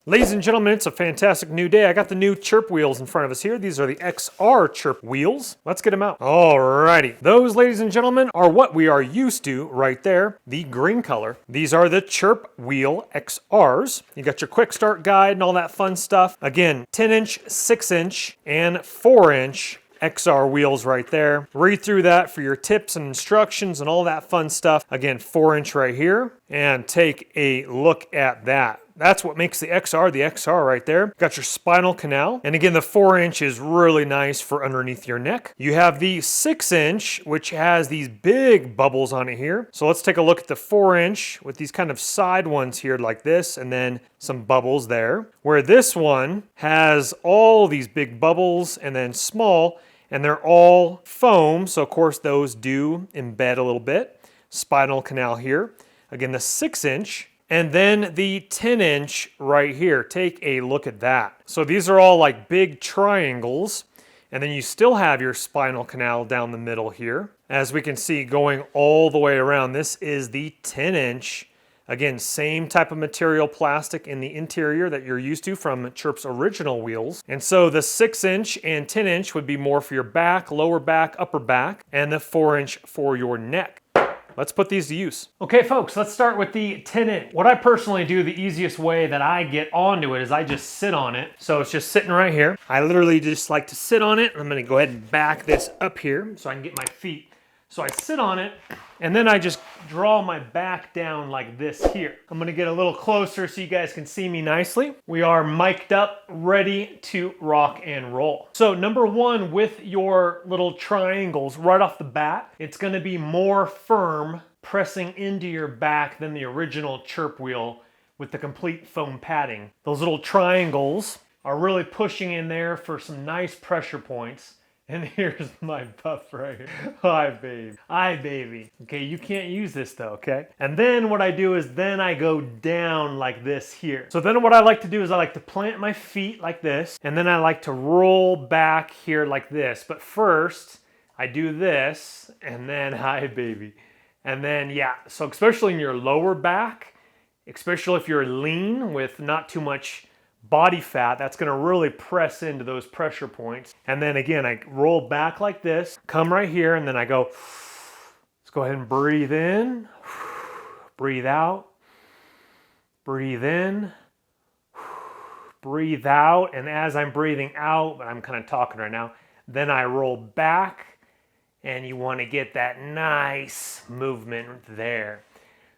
Ladies and gentlemen, it's a fantastic new day. I got the new Chirp wheels in front of us here. These are the XR Chirp wheels. Let's get them out. Alrighty. Those, ladies and gentlemen, are what we are used to right there, the green color. These are the Chirp wheel XRs. You got your quick start guide and all that fun stuff. Again, 10-inch, 6-inch, and 4-inch XR wheels right there. Read through that for your tips and instructions and all that fun stuff. Again, 4-inch right here, and take a look at that. That's what makes the XR right there. Got your spinal canal. And again, the 4-inch is really nice for underneath your neck. You have the 6-inch, which has these big bubbles on it here. So let's take a look at the 4-inch with these kind of side ones here like this, and then some bubbles there. Where this one has all these big bubbles and then small, and they're all foam. So of course those do embed a little bit. Spinal canal here. Again, the 6-inch. And then the 10-inch right here. Take a look at that. So these are all like big triangles. And then you still have your spinal canal down the middle here. As we can see, going all the way around, this is the 10-inch. Again, same type of material, plastic in the interior that you're used to from Chirp's original wheels. And so the 6-inch and 10-inch would be more for your back, lower back, upper back, and the 4-inch for your neck. Let's put these to use. Okay, folks, let's start with the 10-inch. What I personally do, the easiest way that I get onto it is I just sit on it. So it's just sitting right here. I literally just like to sit on it. I'm gonna go ahead and back this up here so I can get my feet. So I sit on it, and then I just draw my back down like this here. I'm gonna get a little closer so you guys can see me nicely. We are mic'd up, ready to rock and roll. So number one, with your little triangles right off the bat, it's gonna be more firm pressing into your back than the original Chirp wheel with the complete foam padding. Those little triangles are really pushing in there for some nice pressure points. And here's my puff right here. Hi, babe. Hi, baby. Okay, you can't use this though, okay? And then what I do is then I go down like this here. So then what I like to do is I like to plant my feet like this, and then I like to roll back here like this. But first, I do this, and then, hi, baby. And then, yeah, so especially in your lower back, especially if you're lean with not too much body fat, that's gonna really press into those pressure points. And then again, I roll back like this, come right here, and then I go, let's go ahead and breathe in, breathe out, breathe in, breathe out. And as I'm breathing out, I'm kind of talking right now, then I roll back, and you wanna get that nice movement there.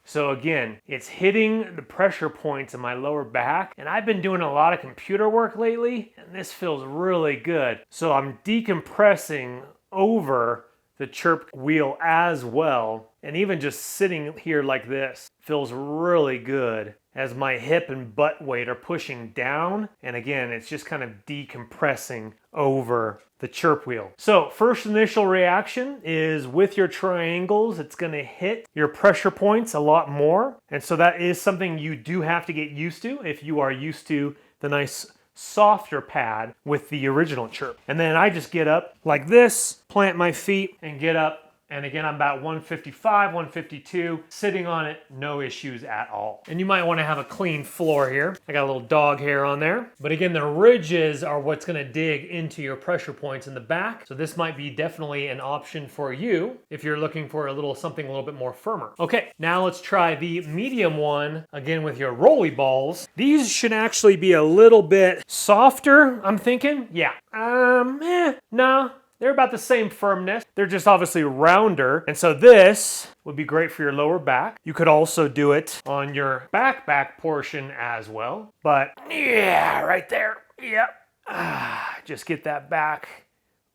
So again, it's hitting the pressure points in my lower back, and I've been doing a lot of computer work lately, and this feels really good. So I'm decompressing over the Chirp wheel as well, and even just sitting here like this feels really good as my hip and butt weight are pushing down, and again, it's just kind of decompressing over the Chirp wheel. So first initial reaction is with your triangles, it's gonna hit your pressure points a lot more. And so that is something you do have to get used to if you are used to the nice softer pad with the original Chirp. And then I just get up like this, plant my feet, and get up. And again, I'm about 155, 152, sitting on it, no issues at all. And you might want to have a clean floor here. I got a little dog hair on there. But again, the ridges are what's going to dig into your pressure points in the back. So this might be definitely an option for you if you're looking for something a little bit more firmer. Okay, now let's try the medium one, again with your rolly balls. These should actually be a little bit softer, I'm thinking. Yeah, no. They're about the same firmness. They're just obviously rounder. And so this would be great for your lower back. You could also do it on your back portion as well. But yeah, right there. Yep. Just get that back.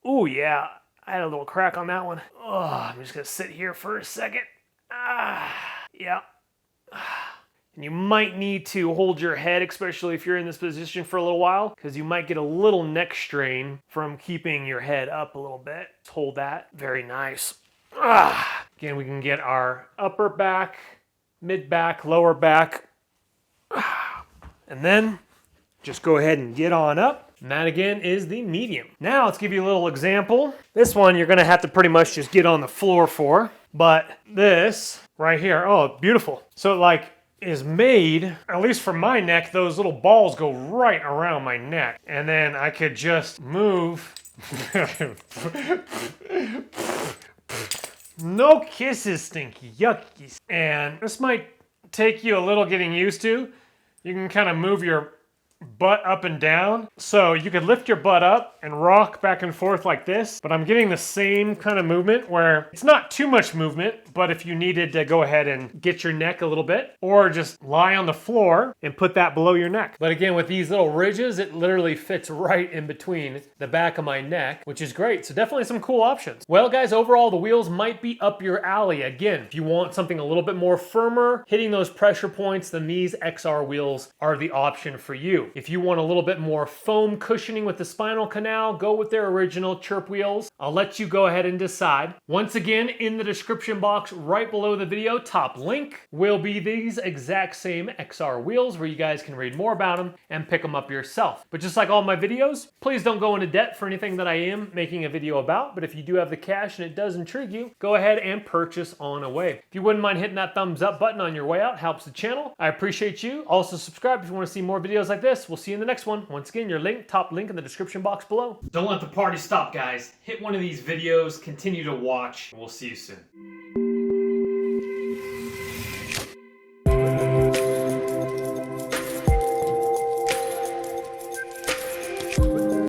Ooh, yeah. I had a little crack on that one. Oh, I'm just gonna sit here for a second. Yeah. And you might need to hold your head, especially if you're in this position for a little while, because you might get a little neck strain from keeping your head up a little bit. Let's hold that. Very nice. Again, we can get our upper back, mid back, lower back. And then just go ahead and get on up. And that again is the medium. Now let's give you a little example. This one you're gonna have to pretty much just get on the floor for. But this right here, oh, beautiful. So like, is made, at least for my neck, those little balls go right around my neck. And then I could just move. No kisses, Stinky. Yuckies. And this might take you a little getting used to. You can kind of move your butt up and down. So you could lift your butt up and rock back and forth like this, but I'm getting the same kind of movement where it's not too much movement, but if you needed to go ahead and get your neck a little bit, or just lie on the floor and put that below your neck. But again, with these little ridges, it literally fits right in between the back of my neck, which is great. So definitely some cool options. Well, guys, overall, the wheels might be up your alley. Again, if you want something a little bit more firmer, hitting those pressure points, then these XR wheels are the option for you. If you want a little bit more foam cushioning with the spinal canal, go with their original Chirp wheels. I'll let you go ahead and decide. Once again, in the description box right below the video, top link will be these exact same XR wheels where you guys can read more about them and pick them up yourself. But just like all my videos, please don't go into debt for anything that I am making a video about. But if you do have the cash and it does intrigue you, go ahead and purchase on away. If you wouldn't mind hitting that thumbs up button on your way out, helps the channel. I appreciate you. Also subscribe if you want to see more videos like this. We'll see you in the next one. Once again, your top link in the description box below. Don't let the party stop, guys. Hit one of these videos, continue to watch, and we'll see you soon.